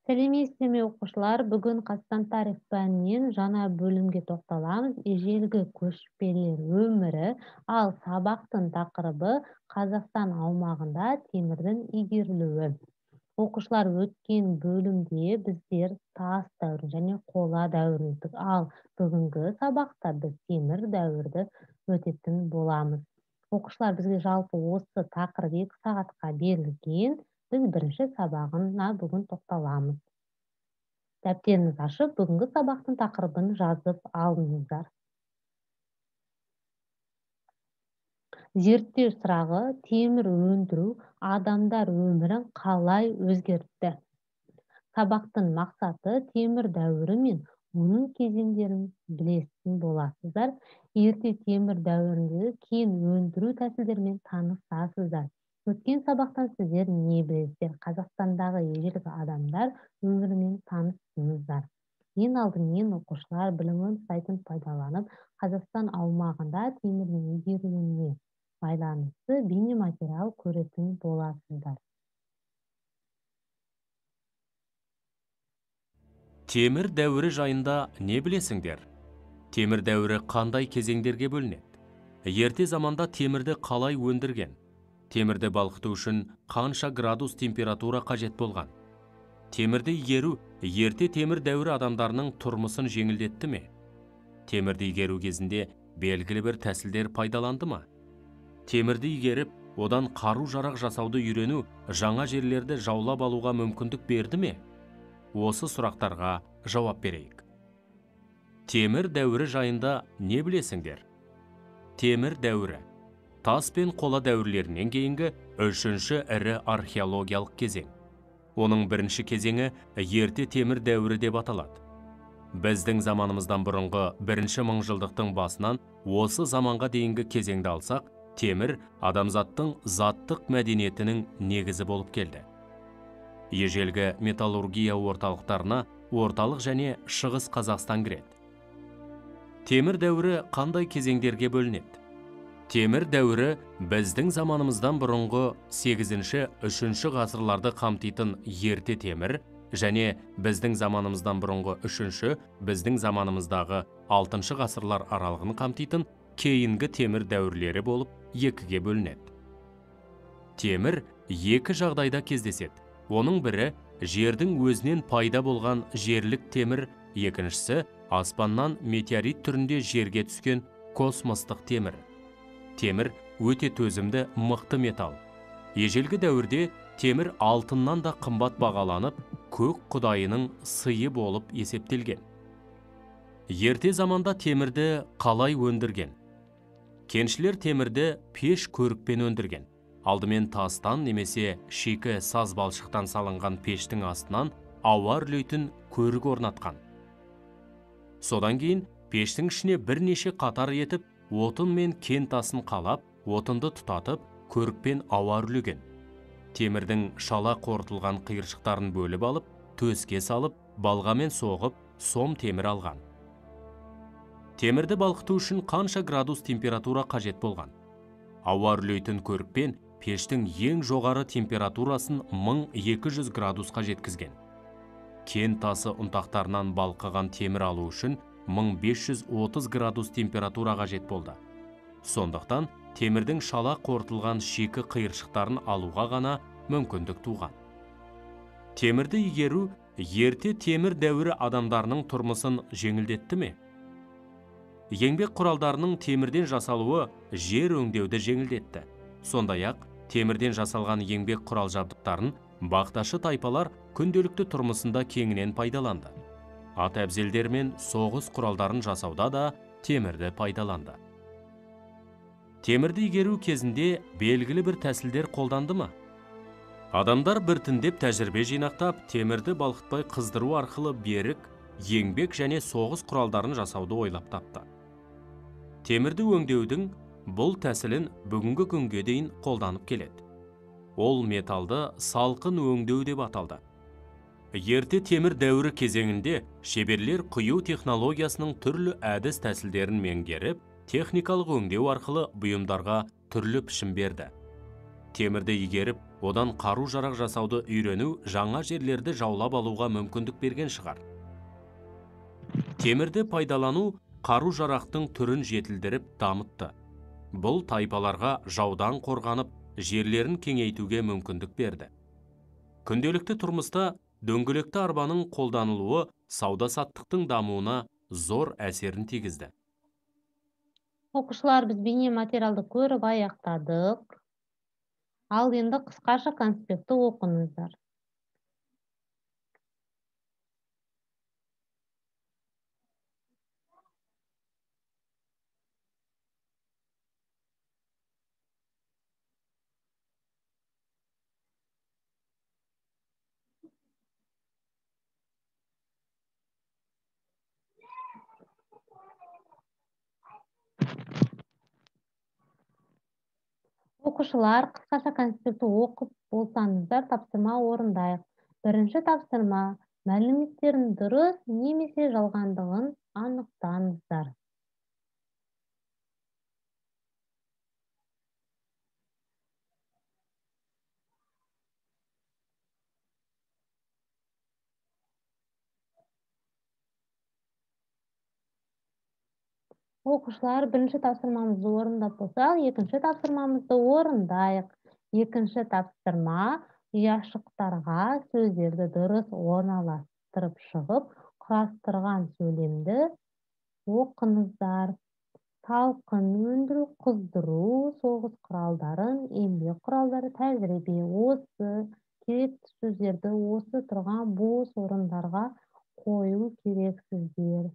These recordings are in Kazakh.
Сәлеметсіздер ме оқушылар? Бүгін Қазақстан тарих пәнінен жаңа бөлімге тоқталамыз. Ежелгі көшпелер өмірі, ал сабақтың тақырыбы Қазақстан аумағында темірдің игерілуі. Оқушылар, өткен бөлімде біздер тас дәуірін және қола дәуірін өттік, ал бүгінгі сабақта біз темір дәуірді өтетін боламыз. Оқушылар, бізге жалпы осы тақырып 2 сағатқа берілген. Біз бірінші сабағына бүгін тоқталамыз. Дәптеріңізді ашып, бүгінгі сабақтың тақырыбын жазып алыңыздар. Зерттеу сұрағы: темір өндіру адамдар өмірін қалай өзгертті? Сабақтың мақсаты темір дәуірі мен оның кезеңдерін білетін боласыздар. Ерте темір дәуіріндегі кен өндіру тәсілдерімен танысасыздар. Өткен сабақтан сіздер не білесіздер? Қазақстандағы ежелгі адамдар өмірімен таныстыңыздар. Ең алдымен оқушылар білім сайтын пайдаланып, Қазақстан аумағында темірдің игерілуіне байланысты бейнематериал көретін боласыздар. Темір дәуірі жайында не білесіңдер? Темір дәуірі қандай кезеңдерге бөлінеді? Ерте заманда темірді қалай өндірген? Темірді балқыту үшін қанша градус температура қажет болған? Темірді игеру ерте темір дәуірі адамдарының тұрмысын жеңілдетті ме? Темірді игеру кезінде белгілі бір тәсілдер пайдаланды ма? Темірді игеріп, одан қару-жарақ жасауды үйрену жаңа жерлерді жаулап алуға мүмкіндік берді ме? Осы сұрақтарға жауап берейік. Темір дәуірі жайында не білесіңдер? Темір дәуірі тас пен қола дәуірлерінен кейінгі үшінші ірі археологиялық кезең. Оның бірінші кезеңі ерте темір дәуірі деп аталады. Біздің заманымыздан бұрынғы бірінші мыңжылдықтың басынан осы заманға дейінгі кезеңді алсақ, темір адамзаттың заттық мәдениетінің негізі болып келді. Ежелгі металлургия орталықтарына орталық және шығыс Қазақстан кіреді. Темір дәуірі қандай кезеңдерге бөлінеді? Темір дәуірі біздің заманымыздан бұрынғы 8-3 ғасырларды қамтитын ерте темір және біздің заманымыздан бұрынғы 3-ші, біздің заманымыздағы 6-шы ғасырлар аралығын қамтитын кейінгі темір дәуірлері болып екіге бөлінеді. Темір екі жағдайда кездеседі. Оның бірі жердің өзінен пайда болған жерлік темір, екіншісі аспаннан метеорит түрінде жерге түскен космостық темір. Темір өте төзімді мықты металл. Ежелгі дәуірде темір алтыннан да қымбат бағаланып, көк құдайының сыйы болып есептелген. Ерте заманда темірді қалай өндірген? Кеншілер темірді пеш көрікпен өндірген. Алдымен тастан немесе шикі саз балшықтан салынған пештің астынан ауа үрлейтін көрік орнатқан. Содан кейін пештің ішіне бірнеше қатар етіп, отын мен кен тасын қалап, отынды тұтатып, көрікпен ауа үрлеген. Темірдің шала қорытылған қиыршықтарын бөліп алып, төске салып, балғамен соғып, сом темір алған. Темірді балқыту үшін қанша градус температура қажет болған? Ауа үрлейтін көрікпен пештің ең жоғары температурасын 1200 градусқа жеткізген. Кен тасы ұнтақтарынан балқыған темір алу үшін 1530 градус температура қажет болды. Сондықтан темірдің шала қорытылған шикі қиыршықтарын алуға ғана мүмкіндік туған. Темірді игеру ерте темір дәуірі адамдарының тұрмысын жеңілдетті ме? Еңбек құралдарының темірден жасалуы жер өңдеуді жеңілдетті. Сондай-ақ, темірден жасалған еңбек құрал жабдықтарын бақташы тайпалар күнделікті тұрмысында кеңінен пайдаланды. Ат әбзелдер мен соғыс құралдарын жасауда да темірді пайдаланды. Темірді игеру кезінде белгілі бір тәсілдер қолданды ма? Адамдар біртіндеп тәжірибе жинақтап, темірді балқытпай қыздыру арқылы берік, еңбек және соғыс құралдарын жасауды ойлап тапты. Темірді өңдеудің бұл тәсілін бүгінгі күнге дейін қолданып келеді. Ол металды салқын өңдеу деп аталды. Ерте темір дәуірі кезеңінде шеберлер құю технологиясының түрлі әдіс тәсілдерін меңгеріп, техникалық өңдеу арқылы бұйымдарға түрлі пішім берді. Темірді игеріп, одан қару-жарақ жасауды үйрену жаңа жерлерді жаулап алуға мүмкіндік берген шығар. Темірді пайдалану қару-жарақтың түрін жетілдіріп дамытты. Бұл тайпаларға жаудан қорғанып, жерлерін кеңейтуге мүмкіндік берді. Күнделікті тұрмыста дөңгелекті арбаның қолданылуы сауда-саттықтың дамуына зор әсерін тигізді. Оқушылар, біз бейне материалды көріп аяқтадық. Ал енді қысқаша конспектті оқыңыздар. Оқушылар, қысқаша конспектті оқып болсаңыздар, тапсырма орындайық. Бірінші тапсырма: мәліметтердің дұрыс немесе жалғандығын анықтаңыздар. Оқушылар, бірінші тапсырмамызды орындап болсақ, екінші тапсырмамызды орындайық. Екінші тапсырма: ұяшықтарға сөздерді дұрыс орналастырып шығып, құрастырған сөйлемді оқыңыздар. Салқын өндіру, қыздыру, соғыс құралдарын, еңбек құралдары, тәжірибе. Осы керекті сөздерді осы тұрған бос орындарға қою керексіздер.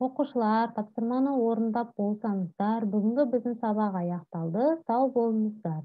Оқушылар, тапсырманы орындап болсаңыздар, бүгінгі біздің сабақ аяқталды. Сау болыңыздар.